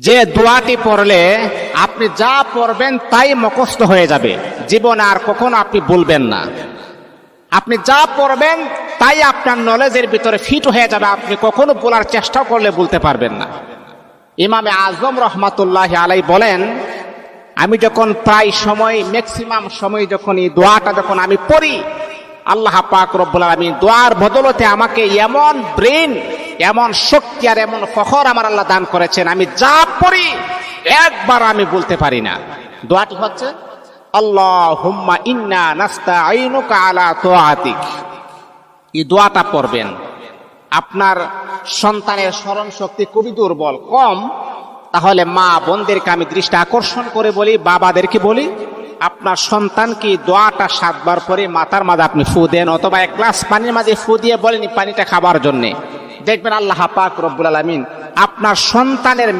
যে দোয়াটি পড়লে আপনি যা পড়বেন তাই মুখস্থ হয়ে যাবে, জীবনে আর কখনো আপনি বলবেন না। আপনি যা পড়বেন তাই আপনার নলেজের ভিতরে ফিট হয়ে যাবে, আপনি কখনো বলার চেষ্টা করলে বলতে পারবেন না। ইমামে আজম রহমাতুল্লাহ আলাই বলেন, আমি যখন প্রায় সময় ম্যাক্সিমাম সময় যখন এই দোয়াটা যখন আমি পড়ি, আল্লাহ পাক রব্বুল আলামিন দোয়ার বদলতে আমাকে এমন ব্রেন, এমন শক্তি আর এমন ফখর আমার আল্লাহ দান করেছেন, আমি যা পড়ি একবার আমি বলতে পারি না। দোয়াটি হচ্ছে আল্লাহুম্মা ইন্না নাস্তাঈনুকা আলা তাআতিক। এই দোয়াটা পড়বেন। আপনার সন্তানের স্মরণ শক্তি খুবই দুর্বল, কম, তাহলে মা বোনদেরকে আমি দৃষ্টি আকর্ষণ করে বলি, বাবাদেরকে বলি, আপনার সন্তানকে দোয়াটা 7 বার পরে মাথার মাঝে আপনি ফু দেন, অথবা 1 গ্লাস পানির মাঝে ফু দিয়ে বলেন পানিটা খাবার জন্যে। দেখবেন আল্লাহ পাক রব্বুল আলামিন আপনার সন্তানের